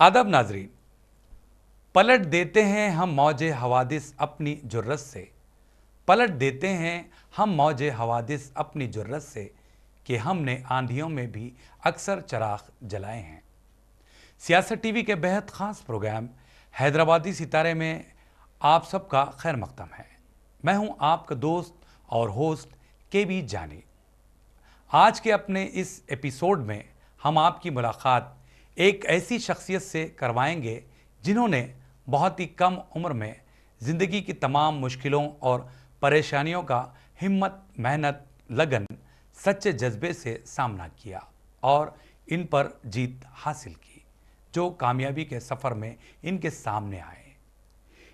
आदाब नाजरीन, पलट देते हैं हम मौजे हवादिस अपनी जुर्रत से, पलट देते हैं हम मौजे हवादिस अपनी जुर्रत से, कि हमने आंधियों में भी अक्सर चराग जलाए हैं। सियासत टीवी के बेहद ख़ास प्रोग्राम हैदराबादी सितारे में आप सबका खैर मकदम है। मैं हूं आपका दोस्त और होस्ट के जानी। आज के अपने इस एपिसोड में हम आपकी मुलाकात एक ऐसी शख्सियत से करवाएंगे जिन्होंने बहुत ही कम उम्र में ज़िंदगी की तमाम मुश्किलों और परेशानियों का हिम्मत, मेहनत, लगन, सच्चे जज्बे से सामना किया और इन पर जीत हासिल की, जो कामयाबी के सफ़र में इनके सामने आए।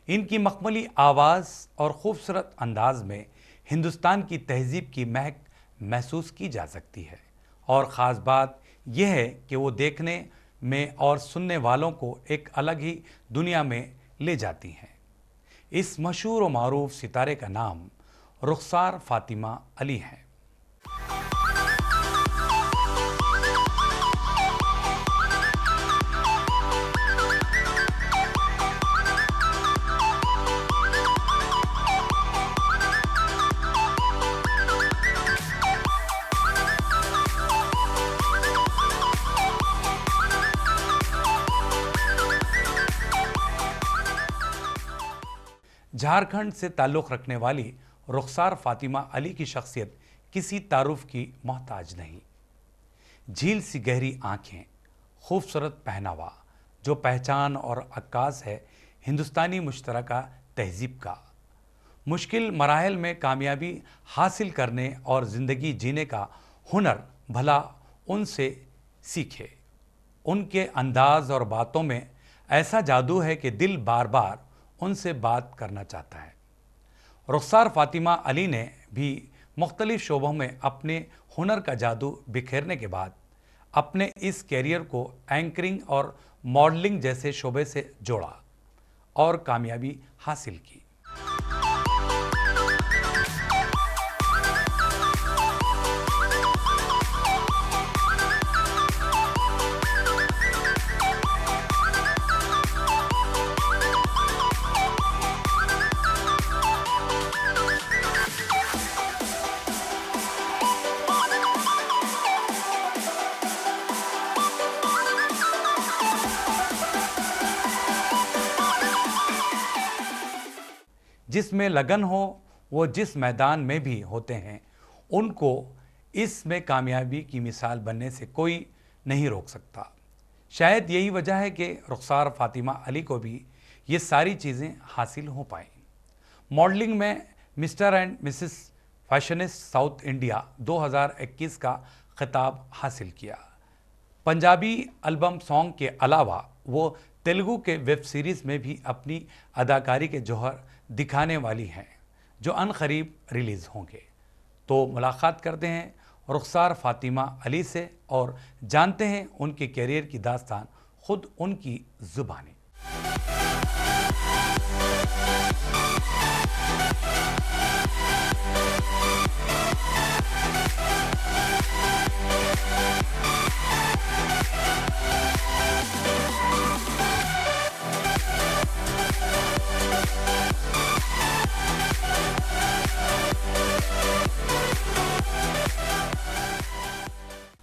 इनकी मखमली आवाज़ और ख़ूबसूरत अंदाज में हिंदुस्तान की तहजीब की महक महसूस की जा सकती है और ख़ास बात यह है कि वो देखने में और सुनने वालों को एक अलग ही दुनिया में ले जाती हैं। इस मशहूर और मारूफ सितारे का नाम रुखसार फातिमा अली है। झारखंड से ताल्लुक़ रखने वाली रुखसार फातिमा अली की शख्सियत किसी तारुफ की मोहताज नहीं। झील सी गहरी आँखें, खूबसूरत पहनावा, जो पहचान और अक्कास है हिंदुस्तानी मुश्तरका तहजीब का। मुश्किल मराहल में कामयाबी हासिल करने और ज़िंदगी जीने का हुनर भला उनसे सीखे। उनके अंदाज़ और बातों में ऐसा जादू है कि दिल बार बार उनसे बात करना चाहता है। रुखसार फातिमा अली ने भी मुख्तलिफ शोबों में अपने हुनर का जादू बिखेरने के बाद अपने इस कैरियर को एंकरिंग और मॉडलिंग जैसे शोबे से जोड़ा और कामयाबी हासिल की। जिसमें लगन हो वो जिस मैदान में भी होते हैं, उनको इसमें कामयाबी की मिसाल बनने से कोई नहीं रोक सकता। शायद यही वजह है कि रुखसार फातिमा अली को भी ये सारी चीज़ें हासिल हो पाईं। मॉडलिंग में Mr and Mrs fashionist South India 2021 का खिताब हासिल किया। पंजाबी एल्बम सॉन्ग के अलावा वो तेलुगु के वेब सीरीज़ में भी अपनी अदाकारी के जौहर दिखाने वाली हैं, जो अनकरीब रिलीज़ होंगे। तो मुलाकात करते हैं रुखसार फातिमा अली से और जानते हैं उनके कैरियर की दास्तान खुद उनकी ज़ुबानी।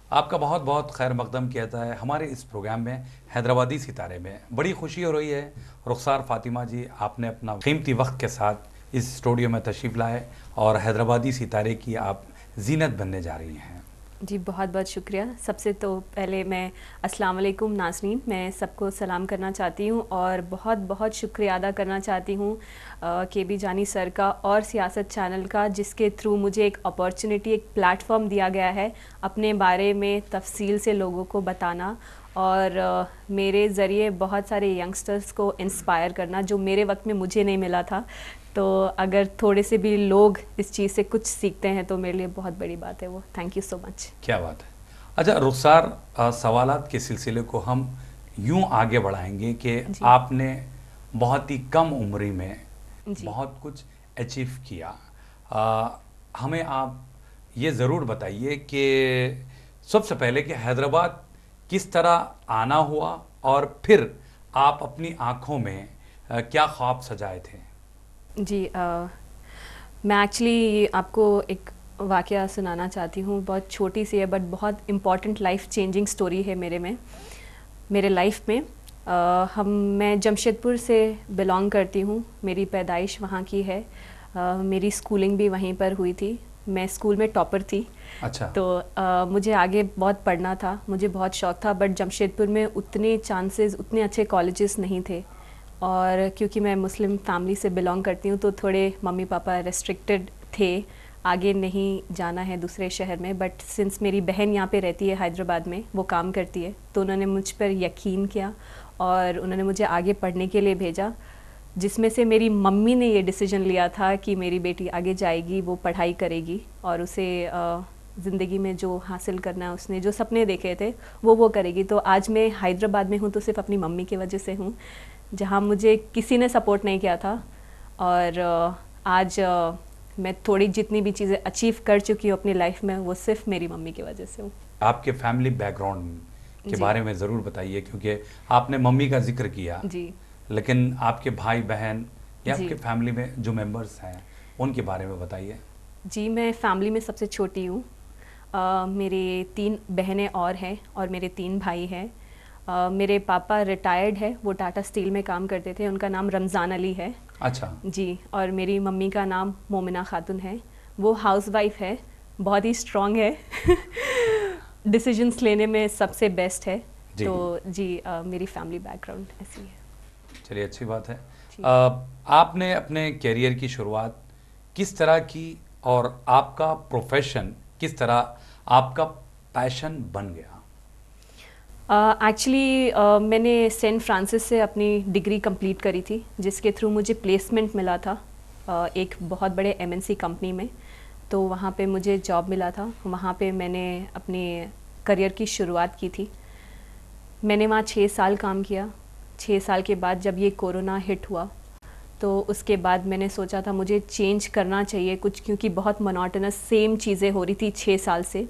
आपका बहुत बहुत खैर मकदम कहता है हमारे इस प्रोग्राम में हैदराबादी सितारे में। बड़ी खुशी हो रही है रुखसार फातिमा जी, आपने अपना कीमती वक्त के साथ इस स्टूडियो में तशरीफ़ लाए और हैदराबादी सितारे की आप जीनत बनने जा रही हैं। जी बहुत बहुत शुक्रिया। सबसे तो पहले मैं अस्सलाम वालेकुम नाज़रीन, मैं सबको सलाम करना चाहती हूँ और बहुत बहुत शुक्रिया अदा करना चाहती हूँ के जानी सर का और सियासत चैनल का, जिसके थ्रू मुझे एक अपॉर्चुनिटी, एक प्लेटफॉर्म दिया गया है अपने बारे में तफसील से लोगों को बताना और मेरे ज़रिए बहुत सारे यंगस्टर्स को इंस्पायर करना, जो मेरे वक्त में मुझे नहीं मिला था। तो अगर थोड़े से भी लोग इस चीज़ से कुछ सीखते हैं तो मेरे लिए बहुत बड़ी बात है वो। Thank you so much. क्या बात है। अच्छा रुखसार, सवालात के सिलसिले को हम यूं आगे बढ़ाएंगे कि आपने बहुत ही कम उम्र में बहुत कुछ अचीव किया। हमें आप ये ज़रूर बताइए कि सबसे पहले कि हैदराबाद किस तरह आना हुआ और फिर आप अपनी आंखों में क्या ख्वाब सजाए थे? जी, मैं एक्चुअली आपको एक वाकया सुनाना चाहती हूँ। बहुत छोटी सी है बट बहुत इम्पॉर्टेंट लाइफ चेंजिंग स्टोरी है मेरे लाइफ में। मैं जमशेदपुर से बिलोंग करती हूँ, मेरी पैदाइश वहाँ की है। मेरी स्कूलिंग भी वहीं पर हुई थी। मैं स्कूल में टॉपर थी। अच्छा। तो मुझे आगे बहुत पढ़ना था, मुझे बहुत शौक था, बट जमशेदपुर में उतने चांसेस, उतने अच्छे कॉलेजेस नहीं थे। और क्योंकि मैं मुस्लिम फैमिली से बिलोंग करती हूँ तो थोड़े मम्मी पापा रेस्ट्रिक्टेड थे, आगे नहीं जाना है दूसरे शहर में। बट सिंस मेरी बहन यहाँ पे रहती है हैदराबाद में, वो काम करती है, तो उन्होंने मुझ पर यकीन किया और उन्होंने मुझे आगे पढ़ने के लिए भेजा, जिसमें से मेरी मम्मी ने ये डिसीजन लिया था कि मेरी बेटी आगे जाएगी, वो पढ़ाई करेगी और उसे ज़िंदगी में जो हासिल करना है, उसने जो सपने देखे थे वो करेगी। तो आज मैं हैदराबाद में हूँ तो सिर्फ अपनी मम्मी की वजह से हूँ, जहाँ मुझे किसी ने सपोर्ट नहीं किया था। और आज मैं थोड़ी जितनी भी चीज़ें अचीव कर चुकी हूँ अपनी लाइफ में, वो सिर्फ मेरी मम्मी की वजह से हूँ। आपके फैमिली बैकग्राउंड के जी। बारे में ज़रूर बताइए, क्योंकि आपने मम्मी का जिक्र किया, जी लेकिन आपके भाई बहन या जी आपके फैमिली में जो मेंबर्स हैं उनके बारे में बताइए। जी, मैं फैमिली में सबसे छोटी हूँ। मेरे 3 बहनें और हैं और मेरे 3 भाई हैं। मेरे पापा रिटायर्ड है, वो टाटा स्टील में काम करते थे, उनका नाम रमज़ान अली है। अच्छा। जी, और मेरी मम्मी का नाम मोमिना खातून है, वो हाउसवाइफ है, बहुत ही स्ट्रॉन्ग है डिसीजंस लेने में सबसे बेस्ट है। जी। तो जी, मेरी फैमिली बैकग्राउंड ऐसी है। चलिए, अच्छी बात है। जी। आपने अपने कैरियर की शुरुआत किस तरह की और आपका प्रोफेशन किस तरह आपका पैशन बन गया? एक्चुअली मैंने सेंट फ्रांसिस से अपनी डिग्री कंप्लीट करी थी, जिसके थ्रू मुझे प्लेसमेंट मिला था एक बहुत बड़े एमएनसी कंपनी में। तो वहाँ पे मुझे जॉब मिला था, वहाँ पे मैंने अपने करियर की शुरुआत की थी। मैंने वहाँ 6 साल काम किया। 6 साल के बाद जब ये कोरोना हिट हुआ तो उसके बाद मैंने सोचा था मुझे चेंज करना चाहिए कुछ, क्योंकि बहुत मोनोटोनस सेम चीज़ें हो रही थी 6 साल से।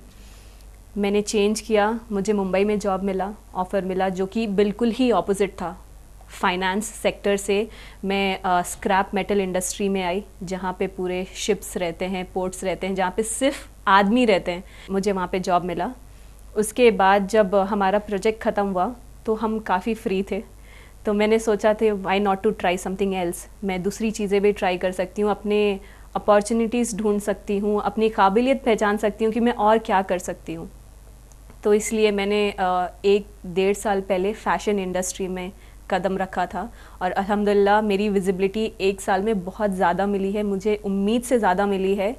मैंने चेंज किया, मुझे मुंबई में जॉब मिला, ऑफ़र मिला जो कि बिल्कुल ही ऑपोजिट था। फाइनेंस सेक्टर से मैं स्क्रैप मेटल इंडस्ट्री में आई, जहाँ पे पूरे शिप्स रहते हैं, पोर्ट्स रहते हैं, जहाँ पे सिर्फ आदमी रहते हैं। मुझे वहाँ पे जॉब मिला। उसके बाद जब हमारा प्रोजेक्ट ख़त्म हुआ तो हम काफ़ी फ्री थे, तो मैंने सोचा था why not to try something else. मैं दूसरी चीज़ें भी ट्राई कर सकती हूँ, अपने अपॉर्चुनिटीज़ ढूंढ सकती हूँ, अपनी काबिलियत पहचान सकती हूँ कि मैं और क्या कर सकती हूँ। तो इसलिए मैंने 1-1.5 साल पहले फ़ैशन इंडस्ट्री में कदम रखा था और अल्हम्दुलिल्लाह मेरी विजिबिलिटी 1 साल में बहुत ज़्यादा मिली है, मुझे उम्मीद से ज़्यादा मिली है।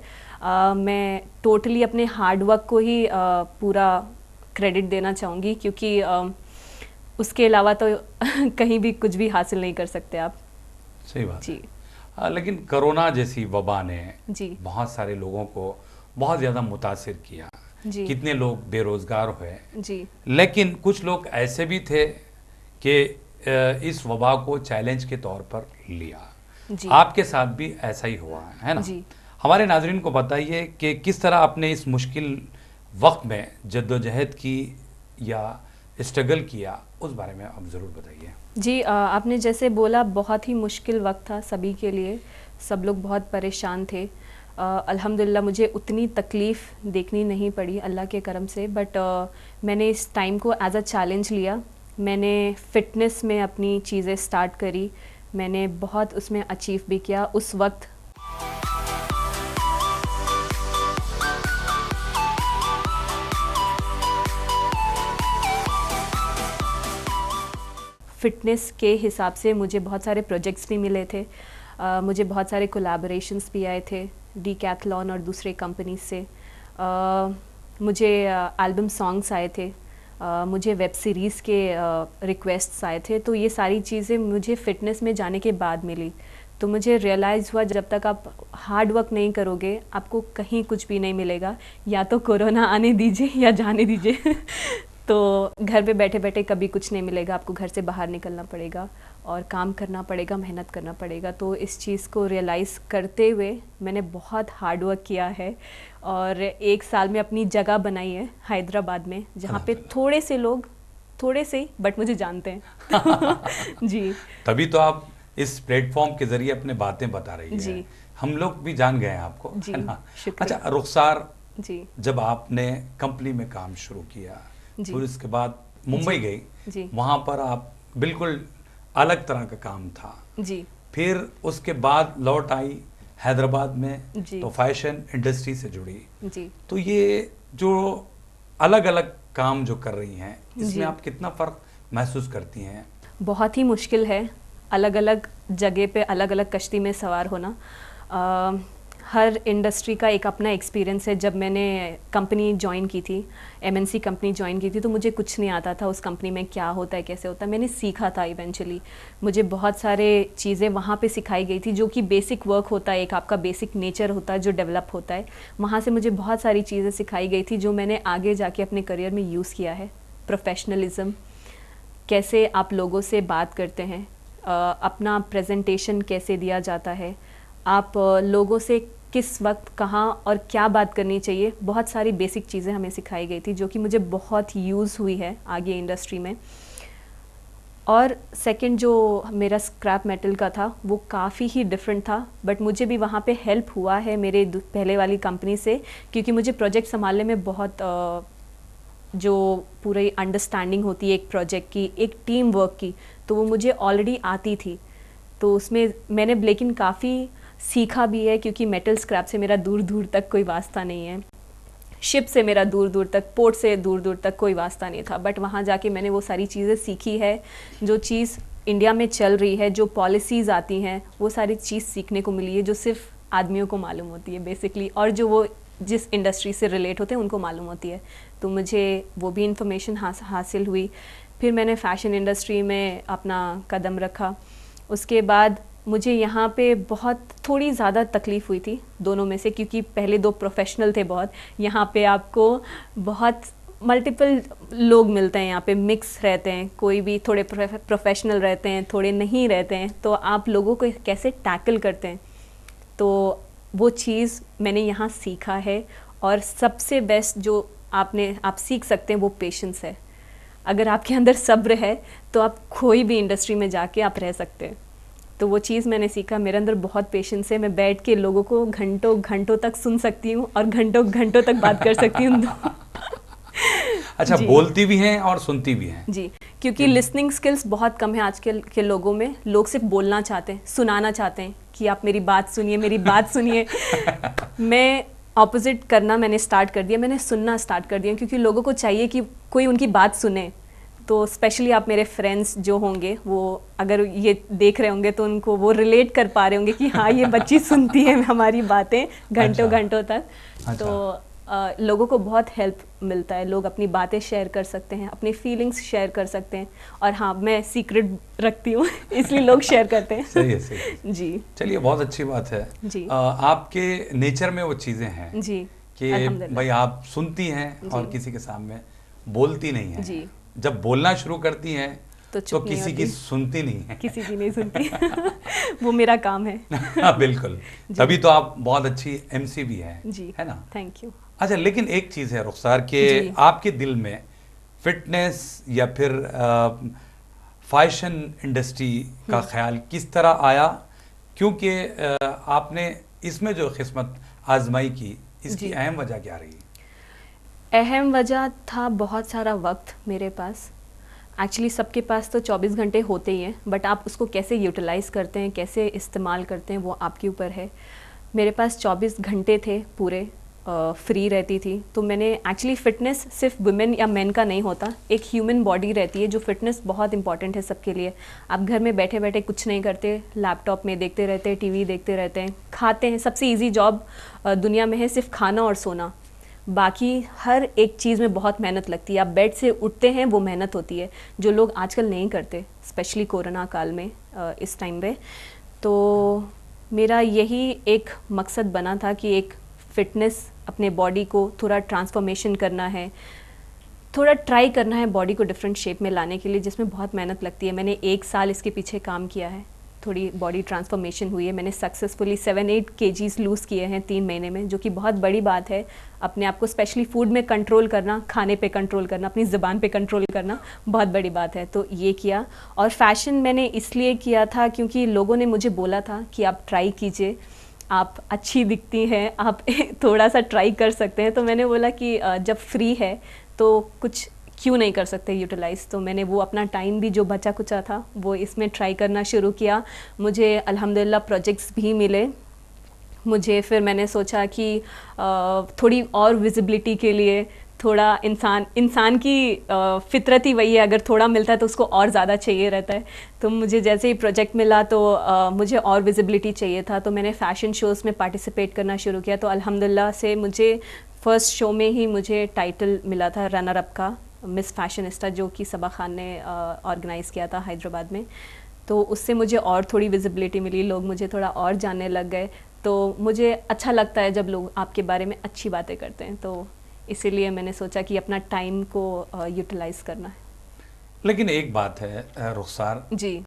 मैं टोटली अपने हार्ड वर्क को ही पूरा क्रेडिट देना चाहूँगी, क्योंकि उसके अलावा तो कहीं भी कुछ भी हासिल नहीं कर सकते आप। सही बात जी। है। लेकिन कोरोना जैसी वबा ने जी बहुत सारे लोगों को बहुत ज़्यादा मुतासिर किया। जी कितने लोग बेरोजगार हुए, जी लेकिन कुछ लोग ऐसे भी थे कि इस वबा को चैलेंज के तौर पर लिया। जी आपके साथ भी ऐसा ही हुआ है ना? जी। हमारे नाजरीन को बताइए कि किस तरह आपने इस मुश्किल वक्त में जद्दोजहद की या स्ट्रगल किया, उस बारे में आप ज़रूर बताइए। जी, आपने जैसे बोला बहुत ही मुश्किल वक्त था सभी के लिए, सब लोग बहुत परेशान थे। अल्हम्दुलिल्लाह मुझे उतनी तकलीफ़ देखनी नहीं पड़ी अल्लाह के करम से, बट मैंने इस टाइम को एज अ चैलेंज लिया। मैंने फ़िटनेस में अपनी चीज़ें स्टार्ट करी, मैंने बहुत उसमें अचीव भी किया उस वक्त। फ़िटनेस के हिसाब से मुझे बहुत सारे प्रोजेक्ट्स भी मिले थे, मुझे बहुत सारे कोलैबोरेशंस भी आए थे डीकैथलॉन और दूसरे कंपनीज से। मुझे एल्बम सॉन्ग्स आए थे, मुझे वेब सीरीज़ के रिक्वेस्ट्स आए थे। तो ये सारी चीज़ें मुझे फ़िटनेस में जाने के बाद मिली। तो मुझे रियलाइज़ हुआ जब तक आप हार्ड वर्क नहीं करोगे आपको कहीं कुछ भी नहीं मिलेगा, या तो कोरोना आने दीजिए या जाने दीजिए तो घर पे बैठे बैठे कभी कुछ नहीं मिलेगा, आपको घर से बाहर निकलना पड़ेगा और काम करना पड़ेगा, मेहनत करना पड़ेगा। तो इस चीज़ को रियलाइज़ करते हुए मैंने बहुत हार्ड वर्क किया है और 1 साल में अपनी जगह बनाई है हैदराबाद में, जहाँ पे थोड़े से लोग थोड़े से ही, बट मुझे जानते हैं। जी। तभी तो आप इस प्लेटफॉर्म के जरिए अपने बातें बता रही हैं। जी। हम लोग भी जान गए हैं आपको, जी, है ना? शुक्रिया। अच्छा रुखसार, जी। जब आपने कंपनी में काम शुरू किया, जी। फिर उसके बाद मुंबई गई, जी। वहाँ पर आप बिल्कुल अलग तरह का काम था। जी। फिर उसके बाद लौट आई हैदराबाद में, जी। तो फैशन इंडस्ट्री से जुड़ी। जी। तो ये जो अलग अलग काम जो कर रही हैं, जी। इसमें आप कितना फ़र्क महसूस करती हैं? बहुत ही मुश्किल है अलग अलग जगह पे अलग अलग कश्ती में सवार होना। हर इंडस्ट्री का एक अपना एक्सपीरियंस है। जब मैंने कंपनी ज्वाइन की थी, एमएनसी कंपनी ज्वाइन की थी, तो मुझे कुछ नहीं आता था उस कंपनी में क्या होता है, कैसे होता है। मैंने सीखा था इवेंचुअली। मुझे बहुत सारे चीज़ें वहाँ पे सिखाई गई थी, जो कि बेसिक वर्क होता है, एक आपका बेसिक नेचर होता है जो डेवलप होता है। वहाँ से मुझे बहुत सारी चीज़ें सिखाई गई थी जो मैंने आगे जाके अपने करियर में यूज़ किया है। प्रोफेशनलिज्म, कैसे आप लोगों से बात करते हैं, अपना प्रेजेंटेशन कैसे दिया जाता है, आप लोगों से किस वक्त कहाँ और क्या बात करनी चाहिए। बहुत सारी बेसिक चीज़ें हमें सिखाई गई थी जो कि मुझे बहुत यूज़ हुई है आगे इंडस्ट्री में। और सेकंड जो मेरा स्क्रैप मेटल का था वो काफ़ी ही डिफरेंट था, बट मुझे भी वहाँ पे हेल्प हुआ है मेरे पहले वाली कंपनी से, क्योंकि मुझे प्रोजेक्ट संभालने में बहुत जो पूरी अंडरस्टैंडिंग होती है एक प्रोजेक्ट की, एक टीम वर्क की, तो वो मुझे ऑलरेडी आती थी। तो उसमें मैंने लेकिन काफ़ी सीखा भी है, क्योंकि मेटल स्क्रैप से मेरा दूर दूर तक कोई वास्ता नहीं है, शिप से मेरा दूर दूर तक, पोर्ट से दूर दूर तक कोई वास्ता नहीं था। बट वहाँ जाके मैंने वो सारी चीज़ें सीखी है जो चीज़ इंडिया में चल रही है, जो पॉलिसीज़ आती हैं, वो सारी चीज़ सीखने को मिली है जो सिर्फ आदमियों को मालूम होती है बेसिकली, और जो वो जिस इंडस्ट्री से रिलेट होते हैं उनको मालूम होती है। तो मुझे वो भी इंफॉर्मेशन हासिल हुई। फिर मैंने फ़ैशन इंडस्ट्री में अपना कदम रखा। उसके बाद मुझे यहाँ पे बहुत थोड़ी ज़्यादा तकलीफ़ हुई थी दोनों में से, क्योंकि पहले दो प्रोफेशनल थे बहुत, यहाँ पे आपको बहुत मल्टीपल लोग मिलते हैं, यहाँ पे मिक्स रहते हैं, कोई भी थोड़े प्रोफेशनल रहते हैं, थोड़े नहीं रहते हैं, तो आप लोगों को कैसे टैकल करते हैं, तो वो चीज़ मैंने यहाँ सीखा है। और सबसे बेस्ट जो आप सीख सकते हैं वो पेशेंस है। अगर आपके अंदर सब्र है तो आप कोई भी इंडस्ट्री में जाके आप रह सकते हैं। तो वो चीज़ मैंने सीखा। मेरे अंदर बहुत पेशेंस है। मैं बैठ के लोगों को घंटों घंटों तक सुन सकती हूँ और घंटों घंटों तक बात कर सकती हूँ। अच्छा, बोलती भी हैं और सुनती भी हैं। जी, क्योंकि लिसनिंग स्किल्स बहुत कम है आजकल के लोगों में। लोग सिर्फ बोलना चाहते हैं, सुनाना चाहते हैं कि आप मेरी बात सुनिए, मेरी बात सुनिए। मैं ऑपोजिट करना मैंने स्टार्ट कर दिया, मैंने सुनना स्टार्ट कर दिया, क्योंकि लोगों को चाहिए कि कोई उनकी बात सुने। तो स्पेशली आप मेरे फ्रेंड्स जो होंगे, वो अगर ये देख रहे होंगे तो उनको वो रिलेट कर पा रहे होंगे कि हाँ, ये बच्ची सुनती है हमारी बातें घंटों घंटों तक। तो लोगों को बहुत हेल्प मिलता है। लोग अपनी बातें शेयर कर सकते हैं, अपनी फीलिंग्स शेयर कर सकते हैं। और हाँ, मैं सीक्रेट रखती हूँ इसलिए लोग शेयर करते हैं। सही है, सही है। जी, चलिए, बहुत अच्छी बात है जी। आपके नेचर में वो चीज़ें हैं जी, कि भाई आप सुनती हैं और किसी के सामने बोलती नहीं हैं। जी। जब बोलना शुरू करती हैं तो किसी की सुनती नहीं है। किसी की नहीं सुनती। वो मेरा काम है। बिल्कुल, तभी तो आप बहुत अच्छी एमसी भी हैं, जी, है ना? Thank you. अच्छा, लेकिन एक चीज़ है रुखसार के आपके दिल में फिटनेस या फिर फैशन इंडस्ट्री का ख्याल किस तरह आया? क्योंकि आपने इसमें जो किस्मत आजमाई की, इसकी अहम वजह क्या रही? अहम वजह था बहुत सारा वक्त मेरे पास। एक्चुअली सबके पास तो 24 घंटे होते ही हैं, बट आप उसको कैसे यूटिलाइज़ करते हैं, कैसे इस्तेमाल करते हैं, वो आपके ऊपर है। मेरे पास 24 घंटे थे पूरे, फ्री रहती थी। तो मैंने एक्चुअली फ़िटनेस सिर्फ वुमेन या मेन का नहीं होता, एक ह्यूमन बॉडी रहती है जो फ़िटनेस बहुत इंपॉर्टेंट है सबके लिए। आप घर में बैठे बैठे कुछ नहीं करते, लैपटॉप में देखते रहते हैं, टीवी देखते रहते हैं, खाते हैं। सबसे ईजी जॉब दुनिया में है सिर्फ खाना और सोना। बाकी हर एक चीज़ में बहुत मेहनत लगती है। आप बेड से उठते हैं, वो मेहनत होती है जो लोग आजकल नहीं करते, स्पेशली कोरोना काल में इस टाइम पे। तो मेरा यही एक मकसद बना था कि एक फ़िटनेस अपने बॉडी को थोड़ा ट्रांसफॉर्मेशन करना है, थोड़ा ट्राई करना है बॉडी को डिफरेंट शेप में लाने के लिए, जिसमें बहुत मेहनत लगती है। मैंने 1 साल इसके पीछे काम किया है। थोड़ी बॉडी ट्रांसफॉर्मेशन हुई है। मैंने सक्सेसफुली 7-8 kgs लूज़ किए हैं 3 महीने में, जो कि बहुत बड़ी बात है। अपने आप को स्पेशली फूड में कंट्रोल करना, खाने पे कंट्रोल करना, अपनी ज़ुबान पे कंट्रोल करना बहुत बड़ी बात है। तो ये किया। और फैशन मैंने इसलिए किया था क्योंकि लोगों ने मुझे बोला था कि आप ट्राई कीजिए, आप अच्छी दिखती हैं, आप थोड़ा सा ट्राई कर सकते हैं। तो मैंने बोला कि जब फ्री है तो कुछ क्यों नहीं कर सकते यूटिलाइज़। तो मैंने वो अपना टाइम भी जो बचा कुचा था वो इसमें ट्राई करना शुरू किया। मुझे अल्हम्दुलिल्लाह प्रोजेक्ट्स भी मिले मुझे। फिर मैंने सोचा कि थोड़ी और विजिबिलिटी के लिए, थोड़ा इंसान की फितरत ही वही है, अगर थोड़ा मिलता है तो उसको और ज़्यादा चाहिए रहता है। तो मुझे जैसे ही प्रोजेक्ट मिला तो मुझे और विजिबिलिटी चाहिए था, तो मैंने फ़ैशन शोज़ में पार्टिसिपेट करना शुरू किया। तो अल्हम्दुलिल्लाह से मुझे फ़र्स्ट शो में ही मुझे टाइटल मिला था रनर अप का, मिस फैशनिस्टा, जो कि सबा खान ने ऑर्गेनाइज़ किया था हैदराबाद में। तो उससे मुझे और थोड़ी विजिबिलिटी मिली, लोग मुझे थोड़ा और जानने लग गए। तो मुझे अच्छा लगता है जब लोग आपके बारे में अच्छी बातें करते हैं, तो इसीलिए मैंने सोचा कि अपना टाइम को यूटिलाइज़ करना है। लेकिन एक बात है रुखसार जी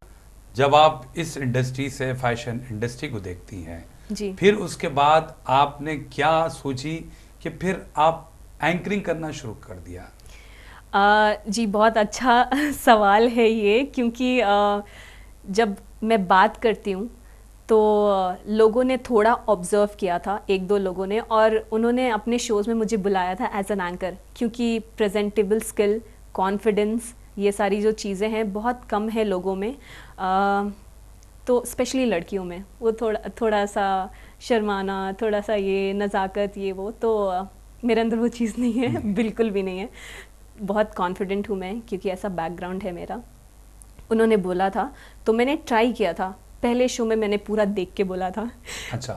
जब आप इस इंडस्ट्री से, फैशन इंडस्ट्री को देखती हैं जी। फिर उसके बाद आपने क्या सोची कि फिर आप एंकरिंग करना शुरू कर दिया? जी बहुत अच्छा सवाल है ये, क्योंकि जब मैं बात करती हूँ तो लोगों ने थोड़ा ऑब्ज़र्व किया था, 1-2 लोगों ने, और उन्होंने अपने शोज़ में मुझे बुलाया था एज एन एंकर, क्योंकि प्रेजेंटेबल स्किल, कॉन्फिडेंस, ये सारी जो चीज़ें हैं बहुत कम है लोगों में। तो स्पेशली लड़कियों में वो थोड़ा सा शर्माना, थोड़ा सा ये नज़ाकत, ये वो, तो मेरे अंदर वो चीज़ नहीं है, बिल्कुल भी नहीं है। बहुत कॉन्फिडेंट हूँ मैं, क्योंकि ऐसा बैकग्राउंड है मेरा। उन्होंने बोला था तो मैंने ट्राई किया था। पहले शो में मैंने पूरा देख के बोला था। अच्छा।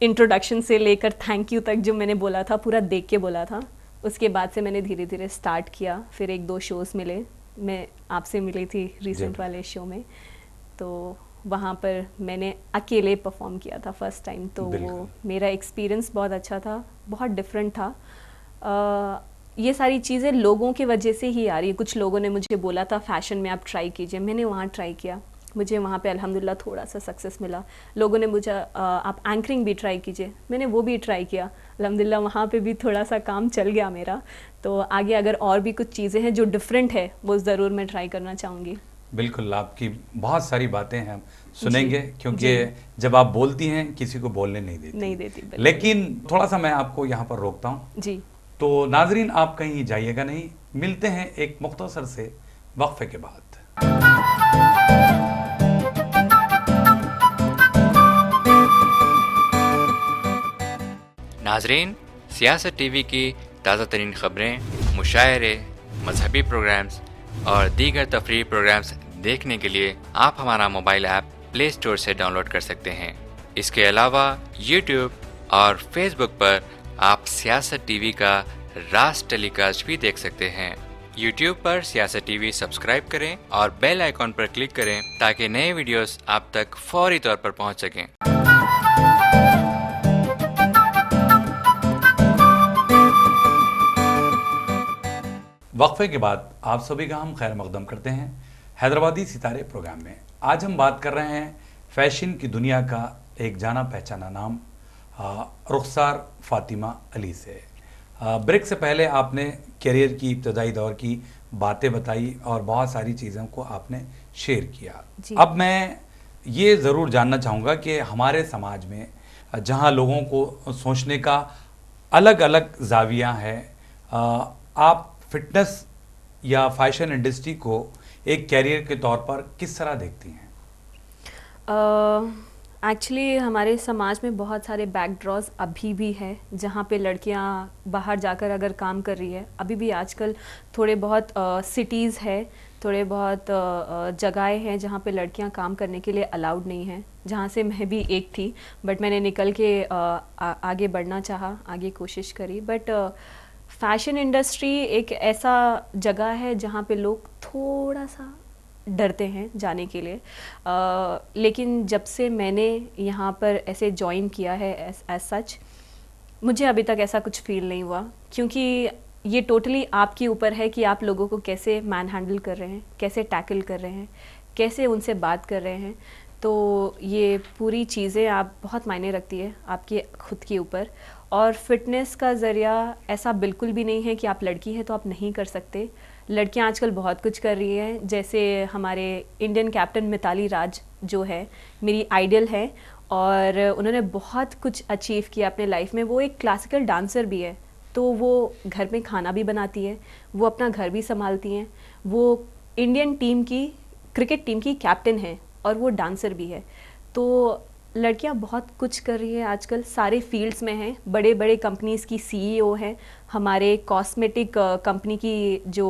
इंट्रोडक्शन से लेकर थैंक यू तक जो मैंने बोला था पूरा देख के बोला था। उसके बाद से मैंने धीरे धीरे स्टार्ट किया। फिर 1-2 शोज़ मिले, मैं आपसे मिली थी रिसेंट वाले शो में, तो वहाँ पर मैंने अकेले परफॉर्म किया था फर्स्ट टाइम। तो वो मेरा एक्सपीरियंस बहुत अच्छा था, बहुत डिफरेंट था। ये सारी चीज़ें लोगों की वजह से ही आ रही है। कुछ लोगों ने मुझे बोला था फैशन में आप ट्राई कीजिए, मैंने वहाँ ट्राई किया, मुझे वहाँ पे अल्हम्दुलिल्लाह थोड़ा सा सक्सेस मिला। लोगों ने मुझे आप एंकरिंग भी ट्राई कीजिए, मैंने वो भी ट्राई किया, अल्हम्दुलिल्लाह वहाँ पे भी थोड़ा सा काम चल गया मेरा। तो आगे अगर और भी कुछ चीज़ें हैं जो डिफरेंट है वो ज़रूर मैं ट्राई करना चाहूँगी। बिल्कुल, आपकी बहुत सारी बातें हैं हम सुनेंगे, क्योंकि जब आप बोलती हैं किसी को बोलने नहीं देती। लेकिन थोड़ा सा मैं आपको यहाँ पर रोकता हूँ जी। तो नाजरीन आप कहीं जाइएगा नहीं, मिलते हैं एक मुख्तसर से वक्फे के बाद। नाजरीन, सियासत टीवी की ताज़ा तरीन ख़बरें, मुशायरे, मजहबी प्रोग्राम्स और दीगर तफरीही प्रोग्राम्स देखने के लिए आप हमारा मोबाइल ऐप प्ले स्टोर से डाउनलोड कर सकते हैं। इसके अलावा यूट्यूब और फेसबुक पर आप सियासत टीवी का राज टेलीकास्ट भी देख सकते हैं। यूट्यूब पर सियासत टीवी सब्सक्राइब करें और बेल आइकॉन पर क्लिक करें ताकि नए वीडियोस आप तक फौरी तौर पर पहुंच सकें। वक्फे के बाद आप सभी का हम खैर मकदम करते हैं हैदराबादी सितारे प्रोग्राम में। आज हम बात कर रहे हैं फैशन की दुनिया का एक जाना पहचाना नाम रुखसार फातिमा अली से। ब्रेक से पहले आपने करियर की इब्तदाई दौर की बातें बताई और बहुत सारी चीज़ों को आपने शेयर किया। अब मैं ये ज़रूर जानना चाहूँगा कि हमारे समाज में जहाँ लोगों को सोचने का अलग अलग जाविया है, आप फिटनेस या फैशन इंडस्ट्री को एक कैरियर के तौर पर किस तरह देखती हैं? एक्चुअली हमारे समाज में बहुत सारे बैकड्रॉज अभी भी है जहाँ पे लड़कियाँ बाहर जाकर अगर काम कर रही है। अभी भी आजकल थोड़े बहुत सिटीज़ है, थोड़े बहुत जगहें हैं जहाँ पे लड़कियाँ काम करने के लिए अलाउड नहीं है, जहाँ से मैं भी एक थी। बट मैंने निकल के आगे बढ़ना चाहा, आगे कोशिश करी। बट फैशन इंडस्ट्री एक ऐसा जगह है जहाँ पे लोग थोड़ा सा डरते हैं जाने के लिए। लेकिन जब से मैंने यहाँ पर ऐसे ज्वाइन किया है एज सच, मुझे अभी तक ऐसा कुछ फील नहीं हुआ, क्योंकि ये टोटली आपके ऊपर है कि आप लोगों को कैसे मैन हैंडल कर रहे हैं, कैसे टैकल कर रहे हैं, कैसे उनसे बात कर रहे हैं। तो ये पूरी चीज़ें आप बहुत मायने रखती है आपके खुद के ऊपर। और फिटनेस का ज़रिया ऐसा बिल्कुल भी नहीं है कि आप लड़की हैं तो आप नहीं कर सकते। लड़कियां आजकल बहुत कुछ कर रही हैं, जैसे हमारे इंडियन कैप्टन मिताली राज जो है मेरी आइडल है, और उन्होंने बहुत कुछ अचीव किया अपने लाइफ में। वो एक क्लासिकल डांसर भी है, तो वो घर में खाना भी बनाती है, वो अपना घर भी संभालती हैं, वो इंडियन टीम की क्रिकेट टीम की कैप्टन है और वो डांसर भी है। तो लड़कियां बहुत कुछ कर रही है आजकल, सारे फील्ड्स में हैं। बड़े बड़े कंपनीज़ की सीईओ हैं। हमारे कॉस्मेटिक कंपनी की जो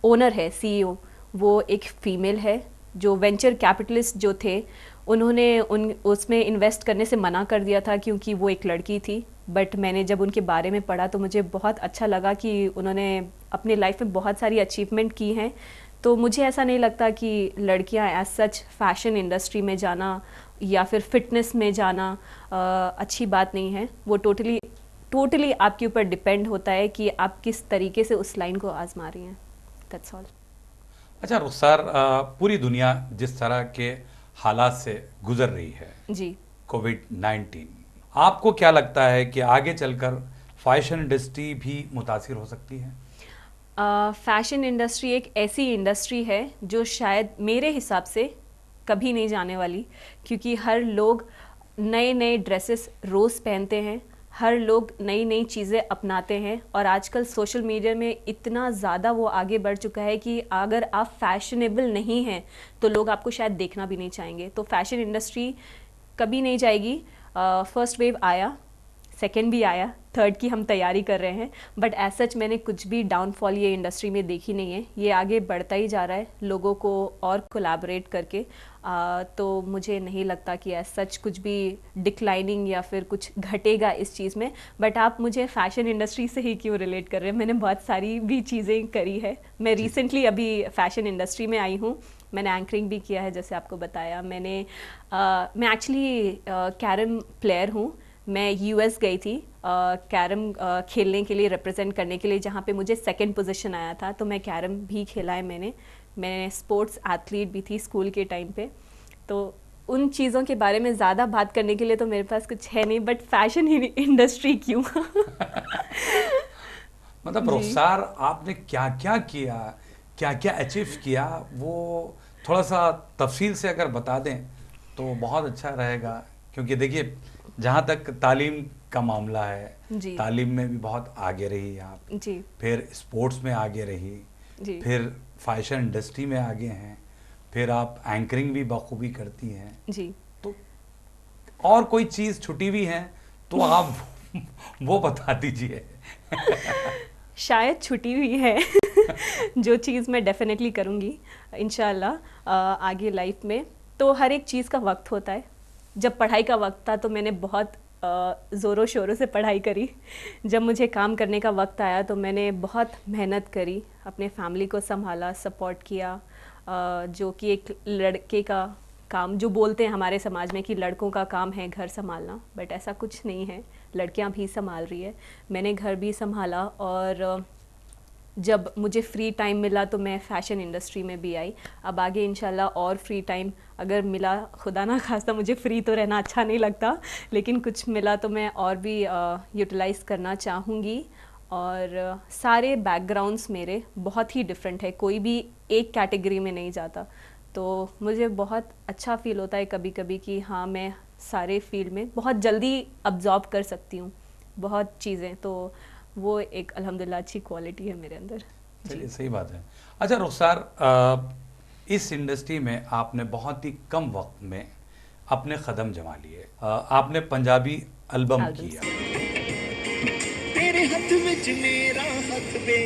ओनर है, सीईओ, वो एक फ़ीमेल है। जो वेंचर कैपिटलिस्ट जो थे उन्होंने उसमें इन्वेस्ट करने से मना कर दिया था क्योंकि वो एक लड़की थी। बट मैंने जब उनके बारे में पढ़ा तो मुझे बहुत अच्छा लगा कि उन्होंने अपनी लाइफ में बहुत सारी अचीवमेंट की हैं। तो मुझे ऐसा नहीं लगता कि लड़कियां एज सच फैशन इंडस्ट्री में जाना या फिर फिटनेस में जाना अच्छी बात नहीं है। वो टोटली आपके ऊपर डिपेंड होता है कि आप किस तरीके से उस लाइन को आजमा रही हैं। That's all. अच्छा रुखसार, पूरी दुनिया जिस तरह के हालात से गुजर रही है जी, कोविड-19, आपको क्या लगता है कि आगे चलकर फैशन इंडस्ट्री भी मुतासिर हो सकती है? फैशन इंडस्ट्री एक ऐसी इंडस्ट्री है जो शायद मेरे हिसाब से कभी नहीं जाने वाली, क्योंकि हर लोग नए नए ड्रेसेस रोज़ पहनते हैं, हर लोग नई नई चीज़ें अपनाते हैं, और आजकल सोशल मीडिया में इतना ज़्यादा वो आगे बढ़ चुका है कि अगर आप फैशनेबल नहीं हैं तो लोग आपको शायद देखना भी नहीं चाहेंगे। तो फैशन इंडस्ट्री कभी नहीं जाएगी। फर्स्ट वेव आया, सेकेंड भी आया, थर्ड की हम तैयारी कर रहे हैं, बट एज सच मैंने कुछ भी डाउनफॉल ये इंडस्ट्री में देखी नहीं है। ये आगे बढ़ता ही जा रहा है लोगों को और कोलैबोरेट करके। तो मुझे नहीं लगता कि एज सच कुछ भी डिक्लाइनिंग या फिर कुछ घटेगा इस चीज़ में। बट आप मुझे फ़ैशन इंडस्ट्री से ही क्यों रिलेट कर रहे हैं? मैंने बहुत सारी भी चीज़ें करी है। मैं रिसेंटली अभी फ़ैशन इंडस्ट्री में आई हूँ। मैंने एंकरिंग भी किया है, जैसे आपको बताया। मैं एक्चुअली कैरम प्लेयर हूँ। मैं यूएस गई थी कैरम खेलने के लिए, रिप्रेजेंट करने के लिए, जहाँ पे मुझे सेकंड पोजीशन आया था। तो मैं कैरम भी खेला है मैं स्पोर्ट्स एथलीट भी थी स्कूल के टाइम पे। तो उन चीज़ों के बारे में ज़्यादा बात करने के लिए तो मेरे पास कुछ है नहीं, बट फैशन इंडस्ट्री क्यों? मतलब रुखसार, आपने क्या क्या किया, क्या क्या अचीव किया, वो थोड़ा सा तफसील से अगर बता दें तो बहुत अच्छा रहेगा। क्योंकि देखिए, जहाँ तक तालीम का मामला है, तालीम में भी बहुत आगे रही आप जी, फिर स्पोर्ट्स में आगे रही जी, फिर फैशन इंडस्ट्री में आगे हैं, फिर आप एंकरिंग भी बखूबी करती हैं जी। तो और कोई चीज़ छुटी हुई है तो आप वो बता दीजिए। शायद छुटी हुई है जो चीज़ मैं डेफिनेटली करूँगी इंशाल्लाह आगे लाइफ में। तो हर एक चीज़ का वक्त होता है। जब पढ़ाई का वक्त था तो मैंने बहुत ज़ोरों शोरों से पढ़ाई करी। जब मुझे काम करने का वक्त आया तो मैंने बहुत मेहनत करी, अपने फैमिली को संभाला, सपोर्ट किया, जो कि एक लड़के का काम, जो बोलते हैं हमारे समाज में कि लड़कों का काम है घर संभालना, बट ऐसा कुछ नहीं है, लड़कियां भी संभाल रही है। मैंने घर भी संभाला, और जब मुझे फ्री टाइम मिला तो मैं फ़ैशन इंडस्ट्री में भी आई। अब आगे इंशाल्लाह और फ्री टाइम अगर मिला, खुदा ना खास्ता, मुझे फ्री तो रहना अच्छा नहीं लगता, लेकिन कुछ मिला तो मैं और भी यूटिलाइज़ करना चाहूँगी। और सारे बैकग्राउंड्स मेरे बहुत ही डिफरेंट है, कोई भी एक कैटेगरी में नहीं जाता। तो मुझे बहुत अच्छा फ़ील होता है कभी कभी कि हाँ, मैं सारे फील्ड में बहुत जल्दी अब्जॉर्ब कर सकती हूँ बहुत चीज़ें। तो वो एक अल्हम्दुलिल्लाह अच्छी क्वालिटी है मेरे अंदर। चलिए, सही बात है। अच्छा रुखसार, इस इंडस्ट्री में आपने बहुत ही कम वक्त में अपने कदम जमा लिए। आपने पंजाबी एल्बम किया, तेरे हाथ विच मेरा हाथ वे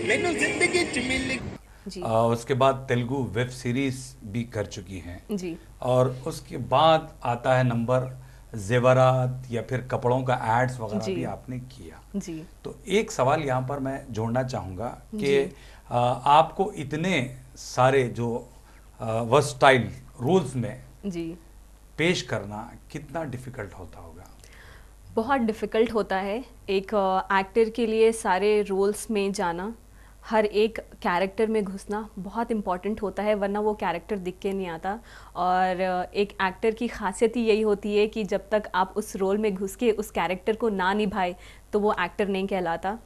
मैनू जिंदगी च मिल जी, उसके बाद तेलुगु वेब सीरीज भी कर चुकी हैं जी, और उसके बाद आता है नंबर जेवरात या फिर कपड़ों का एड्स वगैरह जी, भी आपने किया। जी, तो एक सवाल यहाँ पर मैं जोड़ना चाहूँगा कि जी, आपको इतने सारे जो वर्सटाइल रोल्स में जी, पेश करना कितना डिफ़िकल्ट होता होगा? बहुत डिफ़िकल्ट होता है एक एक्टर के लिए सारे रोल्स में जाना। हर एक कैरेक्टर में घुसना बहुत इम्पॉर्टेंट होता है, वरना वो कैरेक्टर दिख के नहीं आता। और एक एक्टर की खासियत ही यही होती है कि जब तक आप उस रोल में घुस के उस कैरेक्टर को ना निभाए तो वो एक्टर नहीं कहलाता।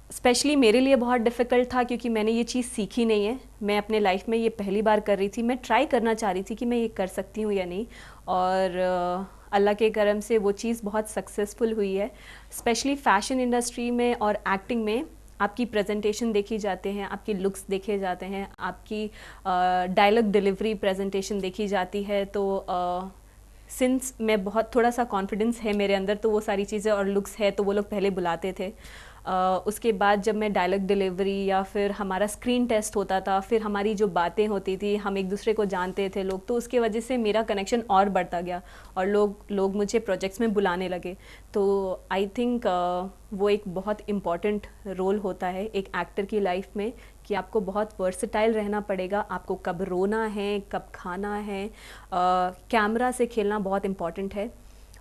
स्पेशली मेरे लिए बहुत डिफ़िकल्ट था क्योंकि मैंने ये चीज़ सीखी नहीं है, मैं अपने लाइफ में ये पहली बार कर रही थी। मैं ट्राई करना चाह रही थी कि मैं ये कर सकती हूँ या नहीं, और अल्लाह के करम से वो चीज़ बहुत सक्सेसफुल हुई है। स्पेशली फ़ैशन इंडस्ट्री में और एक्टिंग में आपकी प्रेजेंटेशन देखी जाते हैं, आपकी लुक्स देखे जाते हैं, आपकी डायलॉग डिलीवरी प्रेजेंटेशन देखी जाती है। तो सिंस मैं बहुत थोड़ा सा कॉन्फिडेंस है मेरे अंदर, तो वो सारी चीज़ें और लुक्स है तो वो लोग पहले बुलाते थे। उसके बाद जब मैं डायलॉग डिलीवरी या फिर हमारा स्क्रीन टेस्ट होता था, फिर हमारी जो बातें होती थी, हम एक दूसरे को जानते थे लोग, तो उसके वजह से मेरा कनेक्शन और बढ़ता गया और लोग मुझे प्रोजेक्ट्स में बुलाने लगे। तो आई थिंक वो एक बहुत इम्पॉर्टेंट रोल होता है एक एक्टर की लाइफ में कि आपको बहुत वर्सेटाइल रहना पड़ेगा। आपको कब रोना है, कब खाना है, कैमरा से खेलना बहुत इम्पॉर्टेंट है।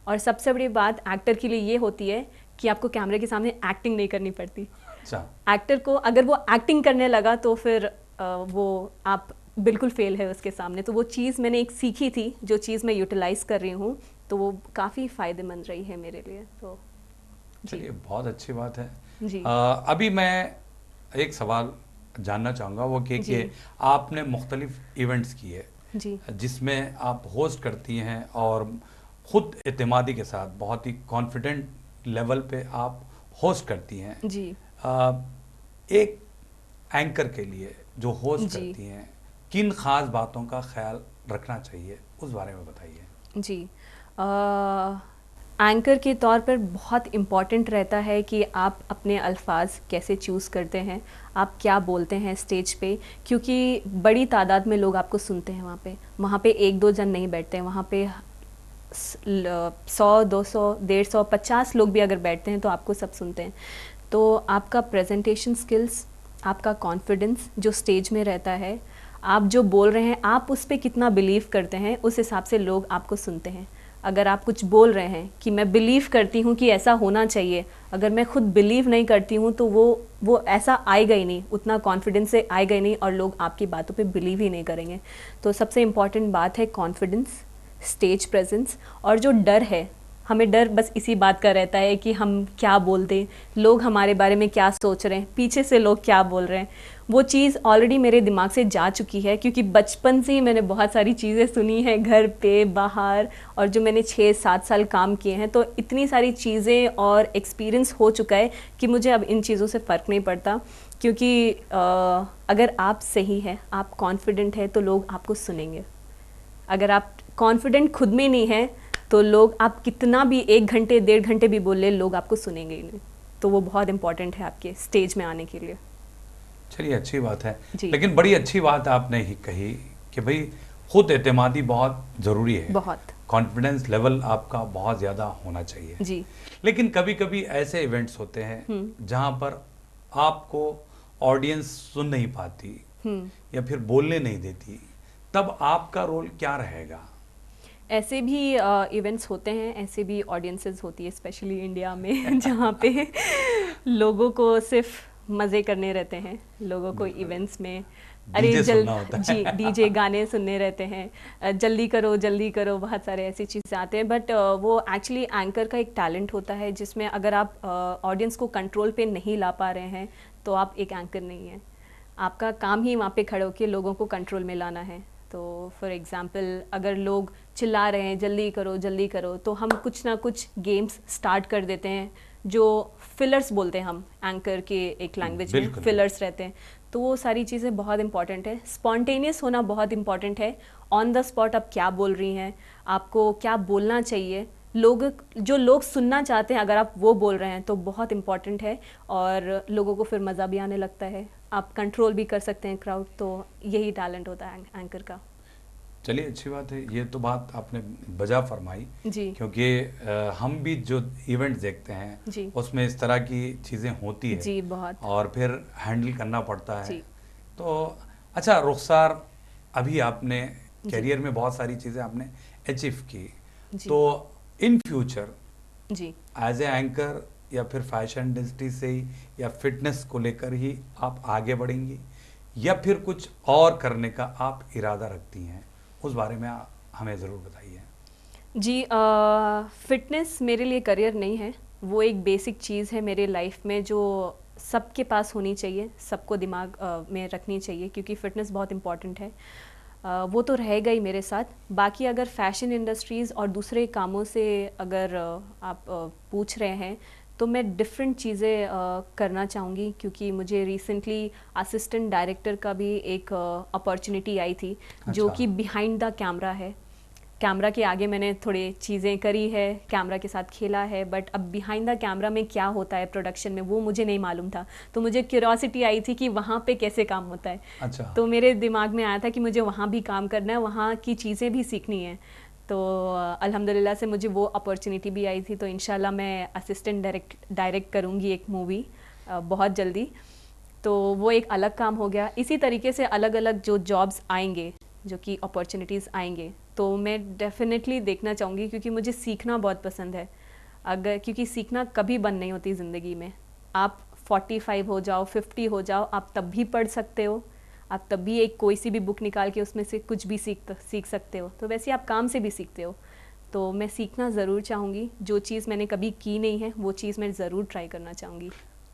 और सबसे बड़ी बात एक्टर के लिए ये होती है कि आपको कैमरे के सामने एक्टिंग नहीं करनी पड़ती। अच्छा, एक्टर को अगर वो एक्टिंग करने लगा तो फिर वो आप बिल्कुल फेल है उसके सामने। तो वो चीज़ मैंने एक सीखी थी, जो चीज़ मैं यूटिलाइज़ कर रही हूँ, तो वो काफ़ी फ़ायदेमंद रही है मेरे लिए। तो चलिए, बहुत अच्छी बात है जी। अभी मैं एक सवाल जानना चाहूँगा, वो कि आपने मुख्तलिफ इवेंट्स किए जी जिसमें आप होस्ट करती हैं और ख़ुद एतमादी के साथ बहुत ही कॉन्फिडेंट लेवल पे आप होस्ट करती हैं। जी एक एंकर के लिए जो होस्ट जी करती हैं, किन ख़ास बातों का ख्याल रखना चाहिए, उस बारे में बताइए। जी एंकर के तौर पर बहुत इम्पॉर्टेंट रहता है कि आप अपने अल्फाज कैसे चूज़ करते हैं, आप क्या बोलते हैं स्टेज पे, क्योंकि बड़ी तादाद में लोग आपको सुनते हैं वहाँ पे एक दो जन नहीं बैठते हैं, वहाँ पे 100, 200, 150, 50 लोग भी अगर बैठते हैं तो आपको सब सुनते हैं। तो आपका प्रेजेंटेशन स्किल्स, आपका कॉन्फिडेंस जो स्टेज में रहता है, आप जो बोल रहे हैं आप उस पर कितना बिलीव करते हैं, उस हिसाब से लोग आपको सुनते हैं। अगर आप कुछ बोल रहे हैं कि मैं बिलीव करती हूँ कि ऐसा होना चाहिए, अगर मैं खुद बिलीव नहीं करती हूँ तो वो ऐसा आएगा ही नहीं, उतना कॉन्फिडेंस से आएगा ही नहीं और लोग आपकी बातों पे बिलीव ही नहीं करेंगे। तो सबसे इम्पॉर्टेंट बात है कॉन्फिडेंस, स्टेज प्रेजेंस। और जो डर है, हमें डर बस इसी बात का रहता है कि हम क्या बोल दें, लोग हमारे बारे में क्या सोच रहे हैं, पीछे से लोग क्या बोल रहे हैं। वो चीज़ ऑलरेडी मेरे दिमाग से जा चुकी है क्योंकि बचपन से ही मैंने बहुत सारी चीज़ें सुनी हैं, घर पे, बाहर, और जो मैंने 6-7 साल काम किए हैं, तो इतनी सारी चीज़ें और एक्सपीरियंस हो चुका है कि मुझे अब इन चीज़ों से फ़र्क नहीं पड़ता। क्योंकि अगर आप सही हैं, आप कॉन्फिडेंट है तो लोग आपको सुनेंगे। अगर आप कॉन्फिडेंट खुद में नहीं है तो लोग, आप कितना भी 1 घंटे 1.5 घंटे भी बोल ले, लोग आपको सुनेंगे ही नहीं। तो वो बहुत इंपॉर्टेंट है आपके स्टेज में आने के लिए। चलिए, अच्छी बात है, लेकिन बड़ी अच्छी बात आपने ही कही कि भाई खुद एतमादी बहुत ज़रूरी है, बहुत कॉन्फिडेंस लेवल आपका बहुत ज़्यादा होना चाहिए जी। लेकिन कभी कभी ऐसे इवेंट्स होते हैं जहाँ पर आपको ऑडियंस सुन नहीं पाती या फिर बोलने नहीं देती, तब आपका रोल क्या रहेगा? ऐसे भी इवेंट्स होते हैं, ऐसे भी ऑडियंसेस होती है, स्पेशली इंडिया में जहाँ पे लोगों को सिर्फ मज़े करने रहते हैं, लोगों को इवेंट्स में अरे जी डीजे गाने सुनने रहते हैं, जल्दी करो, बहुत सारे ऐसी चीज़ें आते हैं। बट वो एक्चुअली एंकर का एक टैलेंट होता है जिसमें अगर आप ऑडियंस को कंट्रोल पे नहीं ला पा रहे हैं तो आप एक एंकर नहीं हैं। आपका काम ही वहाँ पे खड़े होकर लोगों को कंट्रोल में लाना है। तो फॉर एग्ज़ाम्पल अगर लोग चिल्ला रहे हैं जल्दी करो, तो हम कुछ ना कुछ गेम्स स्टार्ट कर देते हैं जो फिलर्स बोलते हैं हम एंकर के एक लैंग्वेज में, फिलर्स रहते हैं। तो वो सारी चीज़ें बहुत इंपॉर्टेंट है। स्पॉन्टेनियस होना बहुत इंपॉर्टेंट है। ऑन द स्पॉट आप क्या बोल रही हैं, आपको क्या बोलना चाहिए, लोग सुनना चाहते हैं, अगर आप वो बोल रहे हैं तो बहुत इंपॉर्टेंट है और लोगों को फिर मज़ा भी आने लगता है। आप कंट्रोल भी कर सकते हैं क्राउड, तो यही टैलेंट होता है एंकर का। चलिए, अच्छी बात है, ये तो बात आपने बजा फरमाई जी, क्योंकि हम भी जो इवेंट्स देखते हैं उसमें इस तरह की चीज़ें होती है जी, बहुत, और फिर हैंडल करना पड़ता है। तो अच्छा रुखसार, अभी आपने कैरियर में बहुत सारी चीज़ें आपने अचीव की, तो इन फ्यूचर जी एज ए एंकर या फिर फैशन इंडस्ट्री से ही या फिटनेस को लेकर ही आप आगे बढ़ेंगी, या फिर कुछ और करने का आप इरादा रखती हैं? उस बारे में हमें ज़रूर बताइए। जी, फिटनेस मेरे लिए करियर नहीं है, वो एक बेसिक चीज़ है मेरे लाइफ में जो सबके पास होनी चाहिए, सबको दिमाग में रखनी चाहिए, क्योंकि फ़िटनेस बहुत इम्पॉर्टेंट है। वो तो रहेगा ही मेरे साथ। बाकी अगर फैशन इंडस्ट्रीज़ और दूसरे कामों से अगर आप पूछ रहे हैं, तो मैं डिफरेंट चीज़ें करना चाहूँगी, क्योंकि मुझे रिसेंटली असिस्टेंट डायरेक्टर का भी एक अपॉर्चुनिटी आई थी, जो अच्छा। कि बिहाइंड द कैमरा है। कैमरा के आगे मैंने थोड़ी चीज़ें करी है, कैमरा के साथ खेला है, बट अब बिहाइंड द कैमरा में क्या होता है प्रोडक्शन में, वो मुझे नहीं मालूम था। तो मुझे क्यूरियोसिटी आई थी कि वहाँ पे कैसे काम होता है। अच्छा। तो मेरे दिमाग में आया था कि मुझे वहाँ भी काम करना है, वहाँ की चीज़ें भी सीखनी है। तो अल्हम्दुलिल्लाह से मुझे वो अपॉर्चुनिटी भी आई थी। तो इंशाल्लाह मैं असिस्टेंट डायरेक्ट करूँगी एक मूवी बहुत जल्दी। तो वो एक अलग काम हो गया। इसी तरीके से अलग अलग जो जॉब्स आएंगे, जो कि अपॉर्चुनिटीज़ आएंगे, तो मैं डेफिनेटली देखना चाहूँगी, क्योंकि मुझे सीखना बहुत पसंद है। क्योंकि सीखना कभी बंद नहीं होती ज़िंदगी में। आप 45 हो जाओ, 50 हो जाओ, आप तब भी पढ़ सकते हो, आप तब भी एक कोई सी भी बुक निकाल के उसमें से कुछ भी सीख सकते हो। तो वैसे आप काम से भी सीखते हो। तो मैं सीखना ज़रूर चाहूँगी। जो चीज़ मैंने कभी की नहीं है, वो चीज़ मैं ज़रूर ट्राई करना चाहूँगी।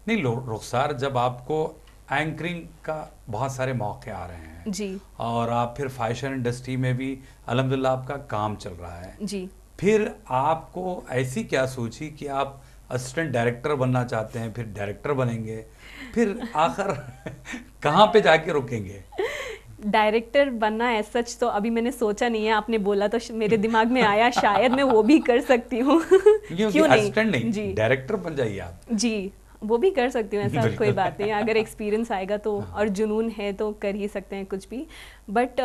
नहीं रुखसार, जब आपको एंकरिंग का बहुत सारे मौके आ रहे हैं जी और आप फिर फैशन इंडस्ट्री में भी अल्हम्दुलिल्लाह आपका काम चल रहा है, जी। फिर आपको ऐसी क्या सोची कि आप असिस्टेंट डायरेक्टर बनना चाहते हैं, फिर डायरेक्टर बनेंगे, फिर आखिर कहाँ पे जाके रुकेंगे? डायरेक्टर बनना है सच तो अभी मैंने सोचा नहीं है। आपने बोला तो मेरे दिमाग में आया, शायद मैं वो भी कर सकती हूँ। क्यों नहीं? असिस्टेंट नहीं, जी डायरेक्टर बन जाइए आप। जी, वो भी कर सकती हूँ, ऐसा कोई बिल्कुल। बात नहीं है। अगर एक्सपीरियंस आएगा तो, और जुनून है तो कर ही सकते हैं कुछ भी। बट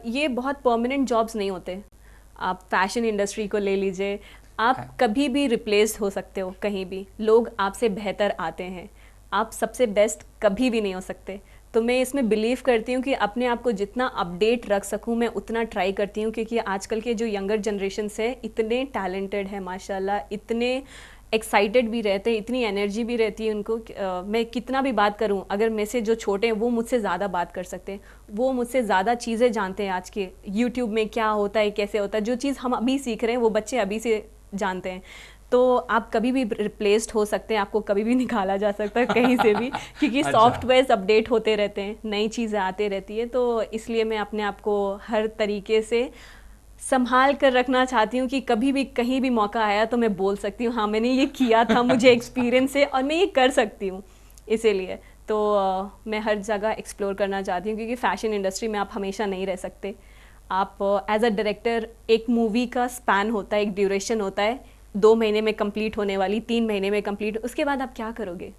ये बहुत परमानेंट जॉब्स नहीं होते। आप फैशन इंडस्ट्री को ले लीजिए, आप कभी भी रिप्लेस हो सकते हो कहीं भी। लोग आपसे बेहतर आते हैं, आप सबसे बेस्ट कभी भी नहीं हो सकते। तो मैं इसमें बिलीव करती हूँ कि अपने आप को जितना अपडेट रख सकूँ मैं उतना ट्राई करती हूँ, क्योंकि आजकल के जो यंगर जनरेशन्स है इतने टैलेंटेड है माशाल्लाह, इतने एक्साइटेड भी रहते हैं, इतनी एनर्जी भी रहती है उनको। मैं कितना भी बात करूं, अगर मेरे से जो छोटे हैं वो मुझसे ज़्यादा बात कर सकते हैं, वो मुझसे ज़्यादा चीज़ें जानते हैं। आज के यूट्यूब में क्या होता है, कैसे होता है, जो चीज़ हम अभी सीख रहे हैं वो बच्चे अभी से जानते हैं। तो आप कभी भी रिप्लेस्ड हो सकते हैं, आपको कभी भी निकाला जा सकता है कहीं से भी, क्योंकि अच्छा। सॉफ्टवेयर्स अपडेट होते रहते हैं, नई चीज़ें आती रहती है। तो इसलिए मैं अपने आप को हर तरीके से संभाल कर रखना चाहती हूँ कि कभी भी कहीं भी मौका आया तो मैं बोल सकती हूँ हाँ मैंने ये किया था, मुझे एक्सपीरियंस है और मैं ये कर सकती हूँ। इसीलिए तो मैं हर जगह एक्सप्लोर करना चाहती हूँ, क्योंकि फ़ैशन इंडस्ट्री में आप हमेशा नहीं रह सकते। आप एज अ डायरेक्टर, एक मूवी का स्पैन होता है, एक ड्यूरेशन होता है, 2 महीने में कंप्लीट होने वाली, 3 महीने में कंप्लीट, उसके बाद आप क्या करोगे?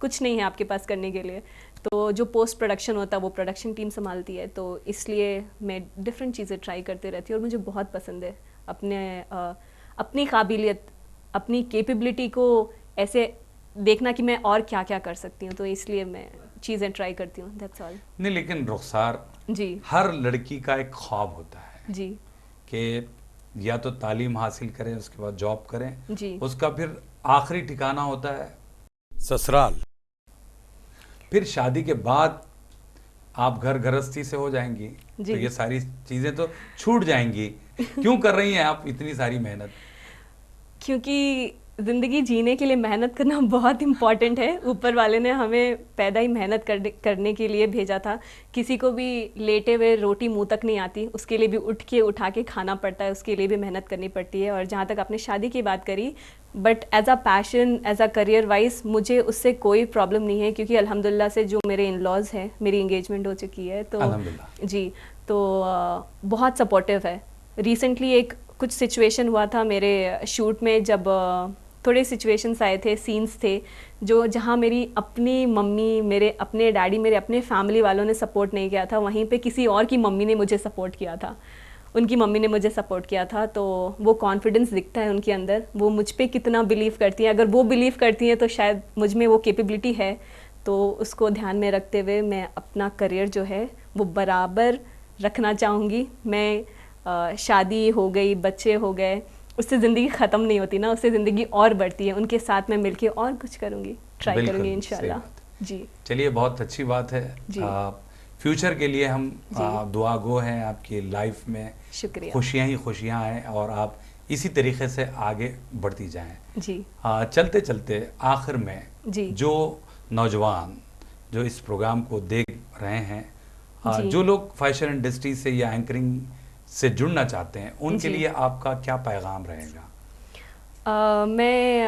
कुछ नहीं है आपके पास करने के लिए। तो जो पोस्ट प्रोडक्शन होता है वो प्रोडक्शन टीम संभालती है। तो इसलिए मैं डिफरेंट चीज़ें ट्राई करते रहती हूँ और मुझे बहुत पसंद है अपनी काबिलियत, अपनी कैपेबिलिटी को ऐसे देखना कि मैं और क्या क्या कर सकती हूँ। तो इसलिए मैं चीज़ें ट्राई करती हूँ, दैट्स ऑल। नहीं, लेकिन रुखसार, जी हर लड़की का एक ख्वाब होता है जी कि या तो तालीम हासिल करें, उसके बाद जॉब करें, जी उसका फिर आखिरी ठिकाना होता है ससुराल। फिर शादी के बाद आप घर गृहस्थी से हो जाएंगी जी। तो ये सारी चीज़ें तो छूट जाएंगी। क्यों कर रही हैं आप इतनी सारी मेहनत? क्योंकि ज़िंदगी जीने के लिए मेहनत करना बहुत इम्पॉर्टेंट है। ऊपर वाले ने हमें पैदा ही मेहनत करने के लिए भेजा था। किसी को भी लेटे हुए रोटी मुंह तक नहीं आती, उसके लिए भी उठा के खाना पड़ता है, उसके लिए भी मेहनत करनी पड़ती है। और जहाँ तक आपने शादी की बात करी, but as a passion, as a career wise मुझे उससे कोई प्रॉब्लम नहीं है, क्योंकि अल्हम्दुलिल्लाह से जो मेरे इन लॉज हैं, मेरी इंगेजमेंट हो चुकी है। तो अल्हम्दुलिल्लाह जी, तो बहुत सपोर्टिव है। रिसेंटली एक कुछ सिचुएशन हुआ था मेरे शूट में, जब थोड़े सिचुएशंस आए थे, सीन्स थे जो जहाँ मेरी अपनी मम्मी, मेरे अपने डैडी, मेरे अपने फैमिली वालों ने सपोर्ट नहीं किया था, वहीं पे किसी और की मम्मी ने मुझे सपोर्ट किया था, उनकी मम्मी ने मुझे सपोर्ट किया था। तो वो कॉन्फिडेंस दिखता है उनके अंदर, वो मुझ पे कितना बिलीव करती हैं। अगर वो बिलीव करती हैं तो शायद मुझ में वो कैपेबिलिटी है। तो उसको ध्यान में रखते हुए मैं अपना करियर जो है वो बराबर रखना चाहूँगी। मैं शादी हो गई, बच्चे हो गए, उससे ज़िंदगी ख़त्म नहीं होती ना, उससे ज़िंदगी और बढ़ती है। उनके साथ मैं मिलके और कुछ करूँगी, ट्राई बिल्कुल, करूँगी सही इंशाल्लाह। बात जी चलिए, बहुत अच्छी बात है। जी। फ्यूचर के लिए हम जी। दुआ गो हैं, आपकी लाइफ में शुक्रिया खुशियां ही खुशियां हैं और आप इसी तरीके से आगे बढ़ती जाएं। जी चलते चलते आखिर में जी जो नौजवान जो इस प्रोग्राम को देख रहे हैं, जी। जो लोग फैशन इंडस्ट्री से या एंकरिंग से जुड़ना चाहते हैं, उनके जी। लिए आपका क्या पैगाम रहेगा? मैं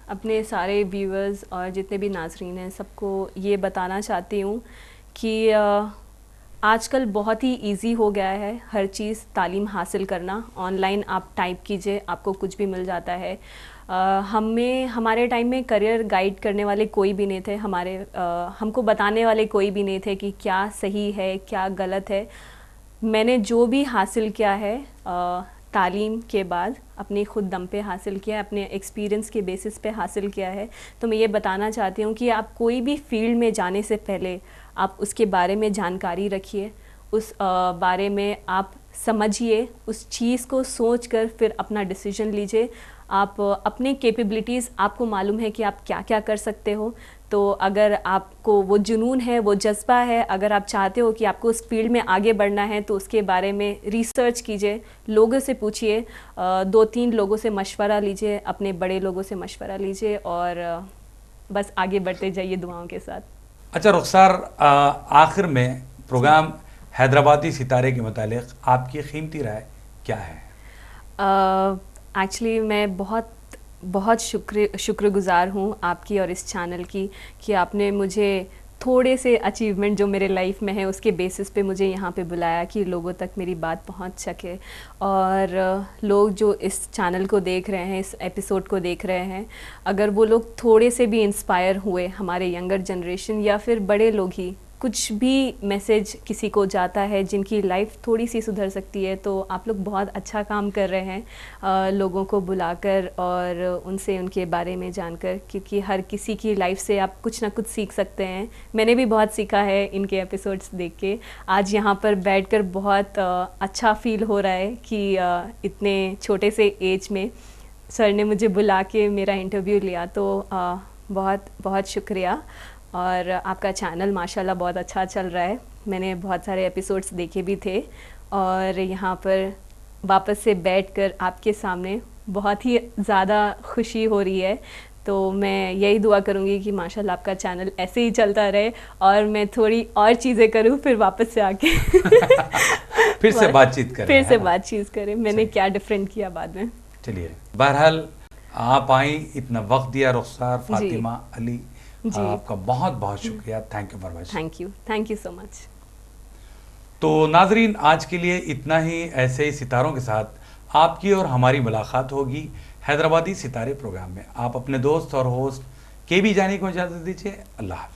अपने सारे व्यूअर्स और जितने भी नाज़रीन हैं सबको ये बताना चाहती हूँ कि आजकल बहुत ही इजी हो गया है हर चीज़ तालीम हासिल करना। ऑनलाइन आप टाइप कीजिए, आपको कुछ भी मिल जाता है। हमारे टाइम में करियर गाइड करने वाले कोई भी नहीं थे, हमको बताने वाले कोई भी नहीं थे कि क्या सही है क्या गलत है। मैंने जो भी हासिल किया है तालीम के बाद अपने ख़ुद दम पे हासिल किया है, अपने एक्सपीरियंस के बेसिस पे हासिल किया है। तो मैं ये बताना चाहती हूँ कि आप कोई भी फील्ड में जाने से पहले आप उसके बारे में जानकारी रखिए, उस बारे में आप समझिए, उस चीज़ को सोचकर फिर अपना डिसीजन लीजिए। आप अपने कैपेबिलिटीज़, आपको मालूम है कि आप क्या क्या कर सकते हो, तो अगर आपको वो जुनून है, वो जज्बा है, अगर आप चाहते हो कि आपको उस फील्ड में आगे बढ़ना है तो उसके बारे में रिसर्च कीजिए, लोगों से पूछिए, 2-3 लोगों से मशवरा लीजिए, अपने बड़े लोगों से मशवरा लीजिए और बस आगे बढ़ते जाइए दुआओं के साथ। अच्छा रुखसार, आखिर में प्रोग्राम हैदराबादी सितारे के मुतालिक आपकी कीमती राय क्या है? एक्चुअली मैं बहुत शुक्रगुज़ार हूँ आपकी और इस चैनल की कि आपने मुझे थोड़े से अचीवमेंट जो मेरे लाइफ में है उसके बेसिस पे मुझे यहाँ पे बुलाया कि लोगों तक मेरी बात पहुँच सके। और लोग जो इस चैनल को देख रहे हैं, इस एपिसोड को देख रहे हैं, अगर वो लोग थोड़े से भी इंस्पायर हुए, हमारे यंगर जनरेशन या फिर बड़े लोग ही, कुछ भी मैसेज किसी को जाता है जिनकी लाइफ थोड़ी सी सुधर सकती है, तो आप लोग बहुत अच्छा काम कर रहे हैं लोगों को बुलाकर और उनसे उनके बारे में जानकर, क्योंकि हर किसी की लाइफ से आप कुछ ना कुछ सीख सकते हैं। मैंने भी बहुत सीखा है इनके एपिसोड्स देख के। आज यहाँ पर बैठकर बहुत अच्छा फील हो रहा है कि इतने छोटे से एज में सर ने मुझे बुला के मेरा इंटरव्यू लिया, तो बहुत बहुत शुक्रिया। और आपका चैनल माशाल्लाह बहुत अच्छा चल रहा है। मैंने बहुत सारे एपिसोड्स देखे भी थे और यहाँ पर वापस से बैठकर आपके सामने बहुत ही ज़्यादा खुशी हो रही है। तो मैं यही दुआ करूँगी कि माशाल्लाह आपका चैनल ऐसे ही चलता रहे और मैं थोड़ी और चीज़ें करूँ, फिर वापस से आके फिर से बातचीत करें मैंने क्या डिफरेंट किया बाद में। चलिए, बहरहाल आप आई, इतना वक्त दिया रुखसार फातिमा अली, आपका बहुत बहुत शुक्रिया। Thank you for watching. Thank you so much. तो नाजरीन, आज के लिए इतना ही। ऐसे ही सितारों के साथ आपकी और हमारी मुलाकात होगी हैदराबादी सितारे प्रोग्राम में। आप अपने दोस्त और होस्ट KB जानी को इजाजत दीजिए। अल्लाह